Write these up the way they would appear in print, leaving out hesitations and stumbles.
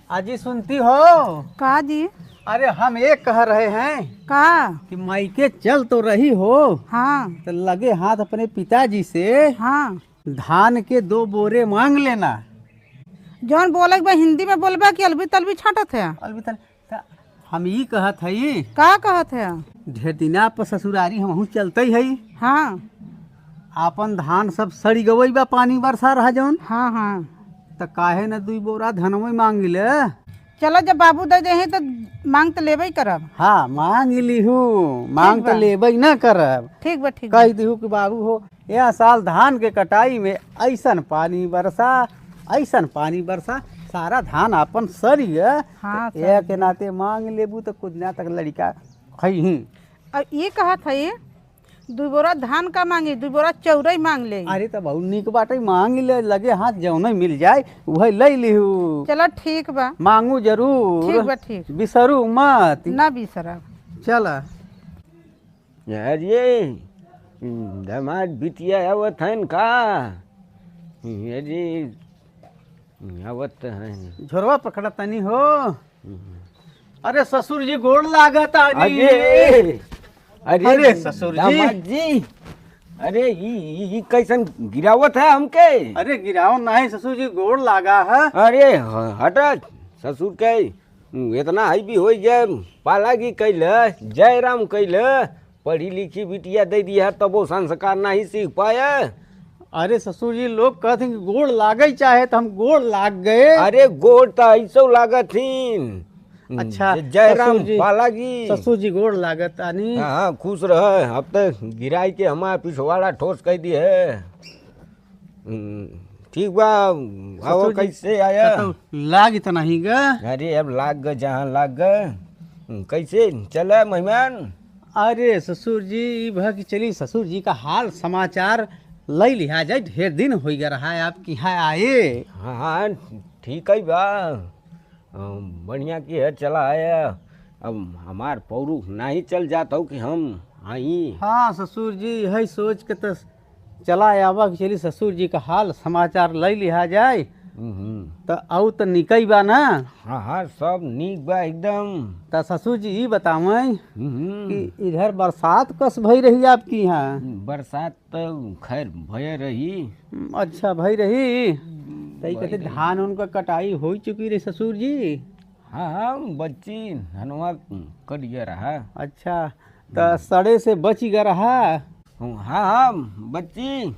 अजी सुनती हो? का जी? अरे हम एक कह रहे हैं का? कि मायके चल तो रही हो हाँ तो लगे हाथ अपने पिताजी से हाँ। धान के 2 बोरे मांग लेना। जौन बोले बा हिंदी में बोलबा कि अलबी तलबी छाटत है? अलविदा हम ये कहत हई का कहत है? ढेर दिना पर ससुरारी हमहू चलते हई। हाँ आपन धान सब सड़ी गवई बा, पानी बरसा रहा जौन, हाँ हाँ। त काहे न 2 बोरा धनवई मांग ले। चलो जब बाबू दे दे हैं तो मांग तो लेबे ही करब। हाँ मांग लिहू, मांग बा। तो लेबई न करब। ठीक बा ठीक बा। कह दिहू कि बाबू हो यह साल धान के कटाई में ऐसन पानी बरसा सारा धान अपन सरी है। हाँ, तो एक के नाते मांग लेबू तो कुछ ना तक लड़का खही। और ये कहत है 2 बोरा धान का मांगी, 2 बोरा चौरई मांग ले। अरे तो बहुत निक बाटे, मांग ले, लगे हाथ जौन मिल जाए वही ले लिहू। चलो ठीक बा। मांगू जरूर, ठीक बा ठीक। बिसरू मत। ना बिसरब। चल अरे दामाद बिटिया आवत हन का? अरे आवत हन। झोरवा पकड़ा तनी हो। अरे ससुर जी गोड़ लागत आनी। अरे अरे ससुर जी। दामाद जी, अरे ई कैसन गिरावत है हमके? अरे गिराओ नहीं ससुर जी, गोड़ लागा है। अरे हट ससुर के इतना हाई भी हो जाए पालागी कैल जय राम कैल, पढ़ी लिखी बिटिया दे दिया तब वो संस्कार नहीं सीख पाया। अरे ससुर जी लोग कहते हैं कि गोड़ लागे चाहे तो हम गोड़ लाग गए। अरे गोड़ तो ऐसो लागत थीन। अच्छा जय राम ससुर जी, पालागी। ससुर जी गोड़ लागत आनी। हाँ खुश रह। अब तो गिराई के हमारा पिछवाड़ा ठोस कह दी है। ठीक बा, आओ ससुर जी, कैसे आया? तो लाग तो नहीं गा। अरे अब लाग ग जहाँ लाग ग। कैसे चला मेहमान? अरे ससुर जी ई भा कि चली ससुर जी का हाल समाचार लई लिहा जाए, ढेर दिन हो गया रहा है आपके यहाँ आए। हाँ ठीक है बा, बढ़िया की है चला आया। अब हमार पौरू नहीं चल जाता हूँ कि हम आई। हाँ ससुर जी यही सोच के तो चला आवा कि चली ससुर जी का हाल समाचार लई लिहा जाए। तो आऊ तो निकई बा ना। हाँ हाँ सब नीक बा एकदम। तो ससुर जी ये बतावें हम्म, कि इधर बरसात कस भई रही आपकी यहाँ? बरसात तो खैर भय रही। अच्छा भई रही। तो कहते धान उनका कटाई हो चुकी रही ससुर जी। हाँ हाँ बच्ची धनवा कट गया रहा। अच्छा तो सड़े से बच गया रहा। हाँ हाँ बच्ची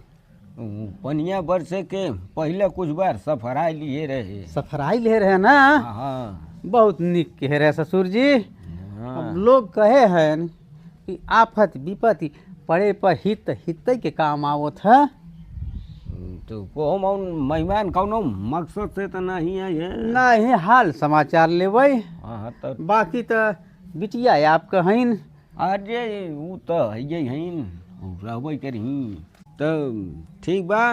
पनिया बरसे के पहले कुछ बार सफराई लिए रहे। सफराई ले रहे ना। हाँ हाँ बहुत निक कह रहे ससुर जी। हाँ। अब लोग कहे हैं कि आफत विपत्ति पड़े पर हित हित के काम आवत है। तो को मेहमान कौनो मकसद से तो नहीं आए। नहीं हाल समाचार लेबै। हाँ तो बाकी तो बिटिया आप कहीन। अरे वो तो है हईन रहबे करही। तो ठीक बा,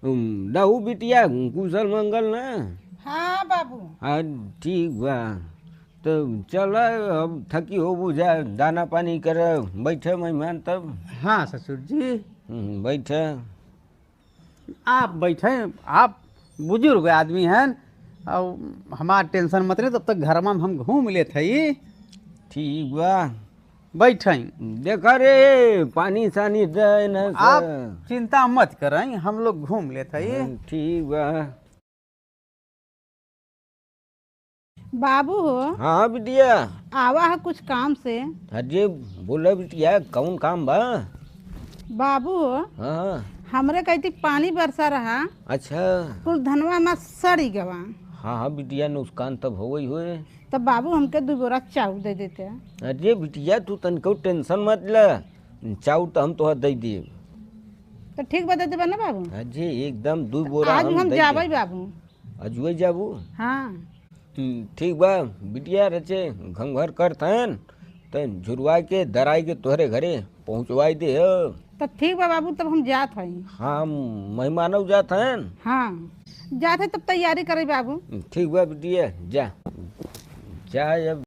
रहू बिटिया कुशल मंगल ना। हाँ बाबू। हाँ ठीक बा। तो चल अब थकी हो बुझा, दाना पानी कर बैठे मेहमान तब। हाँ ससुर जी बैठे। आप बैठे, आप बुजुर्ग आदमी हैं और हमार टेंशन मत रहे, तब तक घर में हम घूम लेते ही। ठीक बा बैठे देख रे पानी सानी दे न। आप चिंता मत करें, हम लोग घूम लेते ही। ठीक बा। बाबू हो हाँ बिटिया। आवा है कुछ काम से। अरे बोला बिटिया कौन काम बा? बाबू हो हाँ हमरे कहती पानी बरसा रहा, अच्छा। कुल धनवा में सड़ी गवा। हाँ हाँ बिटिया नुकसान तब हो गई हुए। तब बाबू हमके 2 बोरा चाउर दे देते। अरे बिटिया तू तनको टेंशन मत ले, चाउर तो हम तोहर दे दिए। तो ठीक बता देबा ना बाबू? अरे एकदम 2 बोरा आज हम दे जाबै देब। बाबू। अजुए जाबू? हाँ ठीक बा बिटिया रचे घंघर करतन तो झुरवा के दराई के तोहरे घरे पहुँचवाई दे। तो ठीक बा बाबू, तब हम जात हई। हाँ मेहमानों जात हैं। हाँ जात है तब तैयारी करे बाबू। ठीक बा बिटिया जा जा अब।